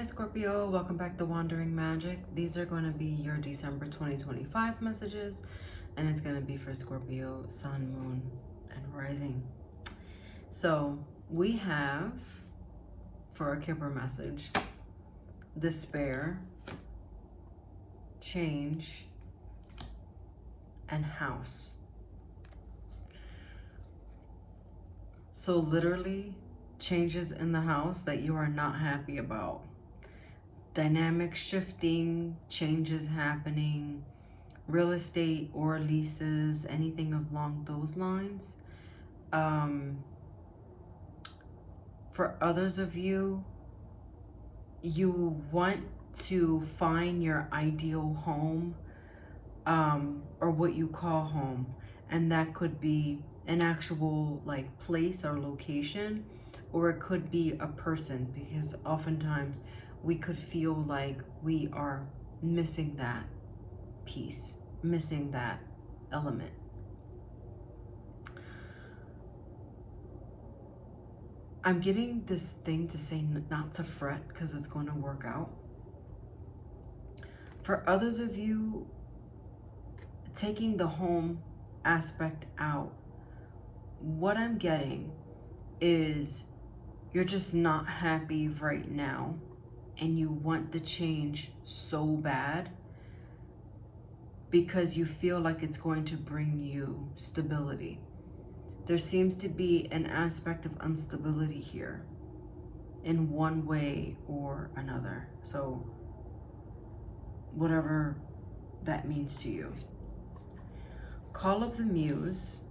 Hi Scorpio, welcome back to Wandering Magic. These are going to be your December 2025 messages, and it's going to be for Scorpio, Sun, Moon, and Rising. So we have, for our Kipper message, despair, change, and house. So literally, changes in the house that you are not happy about. Dynamic shifting, changes happening, real estate or leases, anything along those lines. For others of you, you want to find your ideal home, or what you call home, and that could be an actual like place or location, or it could be a person, because oftentimes we could feel like we are missing that piece, missing that element. I'm getting this thing to say not to fret because it's going to work out. For others of you, taking the home aspect out, what I'm getting is you're just not happy right now and you want the change so bad because you feel like it's going to bring you stability. There seems to be an aspect of instability here in one way or another. So whatever that means to you. Call of the Muse.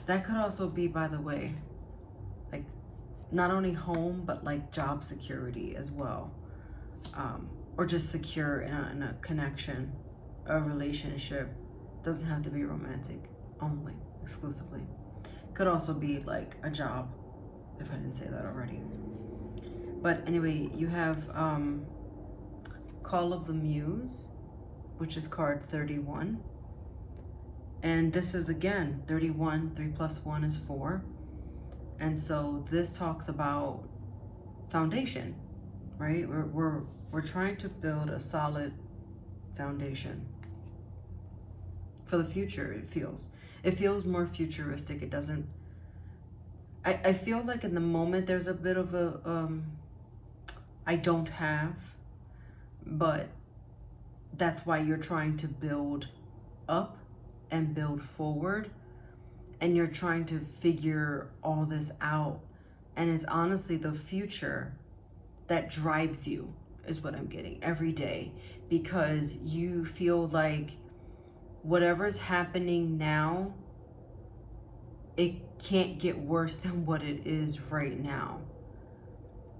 That could also be, by the way, like not only home, but like job security as well. Or just secure in a connection, a relationship. Doesn't have to be romantic only, exclusively. Could also be like a job, if I didn't say that already. But anyway, you have Call of the Muse, which is card 31. And this is again 31, 3 plus 1 is 4. And so this talks about foundation, right? We're trying to build a solid foundation for the future. It feels more futuristic. It doesn't, I feel like in the moment there's a bit of a I don't have, but that's why you're trying to build up and build forward, and you're trying to figure all this out, and it's honestly the future that drives you, is what I'm getting every day, because you feel like whatever's happening now, it can't get worse than what it is right now.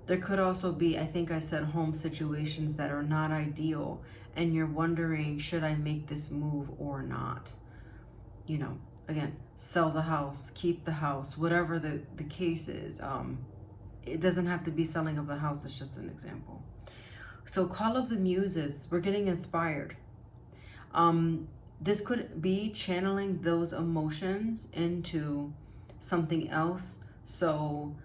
There could also be, I think I said, home situations that are not ideal, and you're wondering, should I make this move or not? You know, again, sell the house, keep the house, whatever the case is. It doesn't have to be selling of the house, it's just an example. So Call of the Muses, we're getting inspired. This could be channeling those emotions into something else. So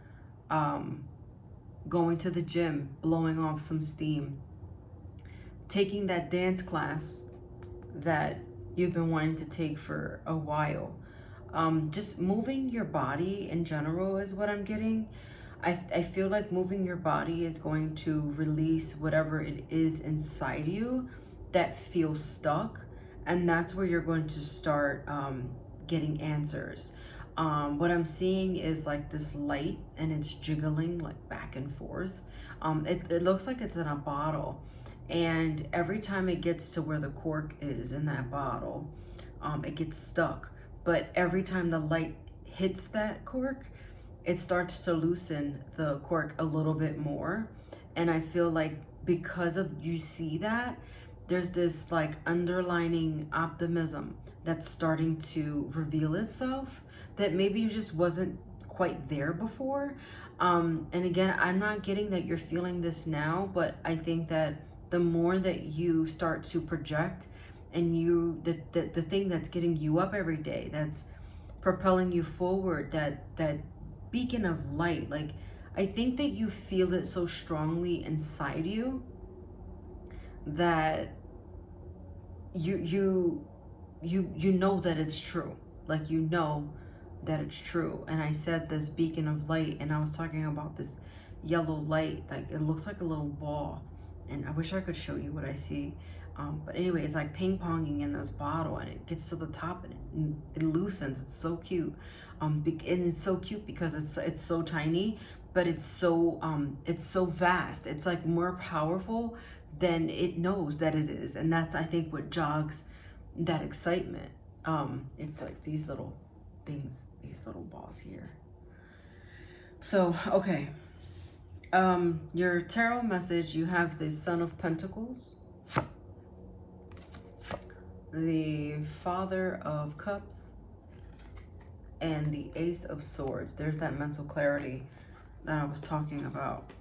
going to the gym, blowing off some steam, taking that dance class that you've been wanting to take for a while. Just moving your body in general is what I'm getting. I feel like moving your body is going to release whatever it is inside you that feels stuck, and that's where you're going to start getting answers. What I'm seeing is like this light, and it's jiggling like back and forth. It looks like it's in a bottle, and every time it gets to where the cork is in that bottle, it gets stuck. But every time the light hits that cork, it starts to loosen the cork a little bit more. And I feel like because of you see that, there's this like underlining optimism that's starting to reveal itself that maybe just wasn't quite there before. And again, I'm not getting that you're feeling this now, but I think that the more that you start to project, and the thing that's getting you up every day, that's propelling you forward, that beacon of light, like I think that you feel it so strongly inside you that you know that it's true. Like, you know that it's true. And I said this beacon of light, and I was talking about this yellow light. Like, it looks like a little ball, and I wish I could show you what I see. But anyway, it's like ping-ponging in this bottle, and it gets to the top, and it loosens. It's so cute. And it's so cute because it's so tiny, but it's so vast. It's like more powerful than it knows that it is. And that's, I think, what jogs that excitement. It's like these little things, these little balls here. So, okay. Your tarot message, you have the Son of Pentacles, the Father of Cups, and the Ace of Swords. There's that mental clarity that I was talking about.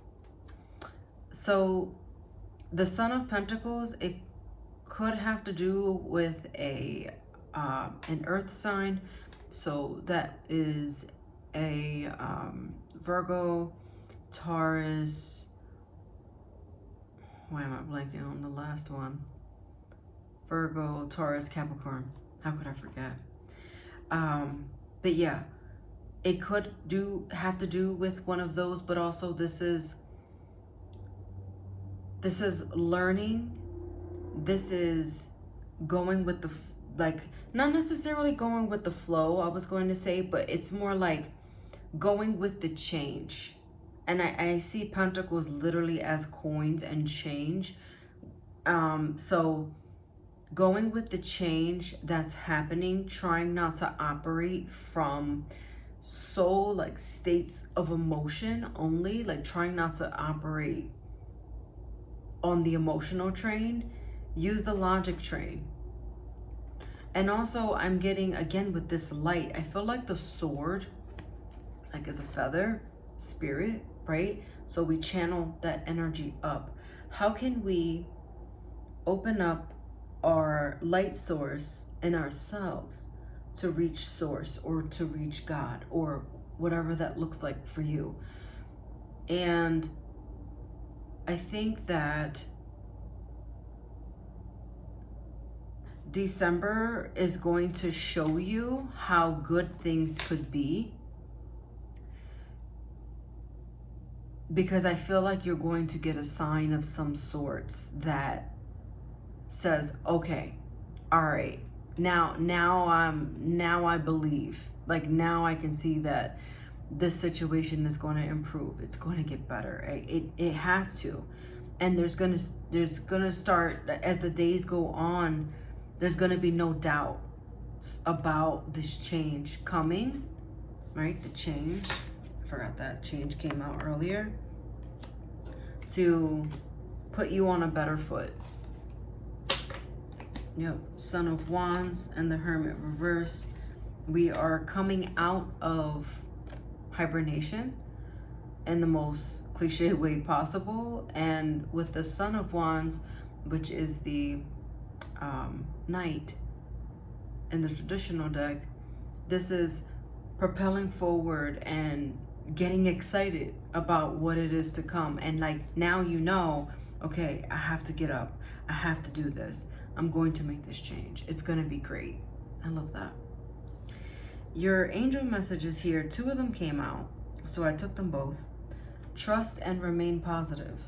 So the Son of Pentacles, it could have to do with an earth sign. So that is a Virgo, Taurus. Why am I blanking on the last one? Virgo, Taurus, Capricorn. How could I forget? But yeah, it could have to do with one of those, but also this is learning. This is going with the, like, not necessarily going with the flow, I was going to say, but it's more like going with the change. And I see pentacles literally as coins and change. So going with the change that's happening, trying not to operate from like states of emotion only, like trying not to operate on the emotional train, use the logic train. And also I'm getting, again, with this light, I feel like the sword, like, is a feather, spirit, right? So we channel that energy up. How can we open up our light source in ourselves to reach source, or to reach God, or whatever that looks like for you? And I think that December is going to show you how good things could be, because I feel like you're going to get a sign of some sorts that says, okay, all right, now I believe, like, now I can see that this situation is going to improve. It's going to get better. It has to. And there's going to start, as the days go on, there's going to be no doubt about this change coming, right? The change, I forgot that change came out earlier, to put you on a better foot. Yep, Son of Wands and the Hermit reverse. We are coming out of hibernation in the most cliche way possible. And with the Son of Wands, which is the Knight in the traditional deck, this is propelling forward and getting excited about what it is to come. And like, now you know, okay, I have to get up. I have to do this. I'm going to make this change. It's going to be great. I love that. Your angel messages here, 2 of them came out, so I took them both. Trust and remain positive.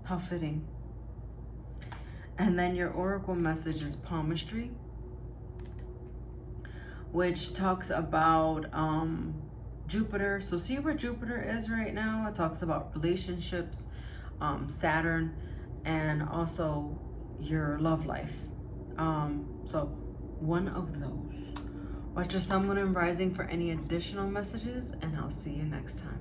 How fitting. And then your oracle message is palmistry, which talks about Jupiter. So see where Jupiter is right now? It talks about relationships, Saturn, and also your love life. So one of those. Watch your sun, moon, and rising for any additional messages, and I'll see you next time.